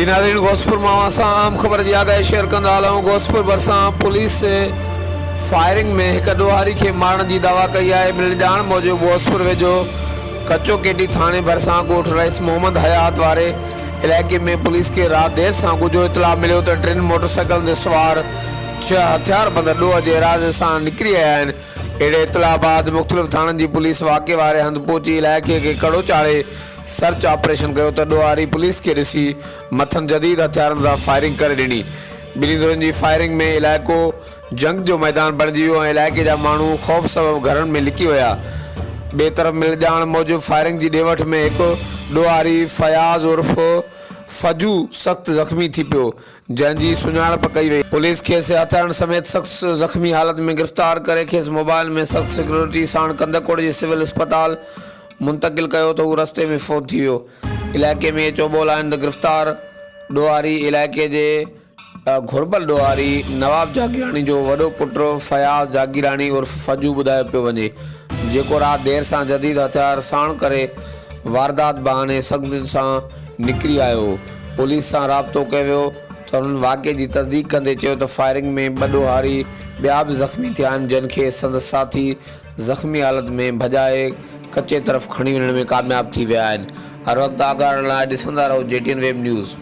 नाज़रीन गोसपुर मां सां आम ख़बर जी आगाही शेयर कंदा हलूं। गोसपुर भरिसां पुलिस फायरिंग में एक ॾोहारी खे मारण जी दावा कई है। मिल ॼाण मूजिब गोसपुर वेझो कचो केडी थाने भरिसां ॻोठ रईस मोहम्मद हयात वारे इलाइक़े में पुलिस के रात देर सां गुझो इतला मिलियो त 3 मोटरसाइकिल ते सवार 6 हथियारबंद ॾोह जे इरादे सां निकिरी आया आहिनि। अहिड़े इतला बाद मुख़्तलिफ़ थाननि जी पुलिस वाक़े वारे हंधि पहुची इलाइक़े खे कड़ो चाढ़े सर्च ऑपरेशन कयो त ॾोहारी पुलिस के ॾिसी मथनि जदीद हथियारनि सां फायरिंग करे ॾिनी। ॿिन्ही धुरनि जी फायरिंग में इलाइक़ो जंग जो मैदान बणिजी वियो ऐं इलाइक़े जा माण्हू ख़ौफ़ सबबि घरनि में लिकी विया। ॿिए तरफ़ मिल ॼाण मूजिब फायरिंग जी ॾेवठ में हिकु ॾोहारी फयाज़ उर्फ़ फजू सख़्त ज़ख़्मी थी पियो, जंहिंजी सुञाणप कई वई। पुलिस खेसि हथियारनि समेत सख़्त ज़ख़्मी हालत में गिरफ़्तार करे खेसि मोबाइल में सख़्त सिक्योरिटी साण कंदकोड़ जे सिविल अस्पताल मुंतकिल कयो त उहो रस्ते में फ़ौत थी वियो। इलाइक़े में चोबोल आहिनि त गिरफ़्तार ॾोहारी इलाइक़े जे घुरबल ॾोहारी नवाब जागीरानी जो वॾो पुटु फयाज़ जागीरानी उर्फ़ फजू ॿुधायो पियो वञे, जेको राति देर सां जदीद हथियार साण करे वारदात बहाने सख़्तियुनि सां निकिरी आयो। पुलिस सां राब्तो कयो वियो त हुननि वाक़े जी तस्दीक कंदे चयो त फायरिंग में 2 ॾोहारी ॿिया बि ज़ख़्मी थिया आहिनि, जंहिंखे संदसि साथी ज़ख़्मी हालत में भॼाए कचे तरफ़ खणी वञण में कामयाब थी विया आहिनि। हर वक़्तु आगाह लाइ ॾिसंदा रहो JTN वेब न्यूज़।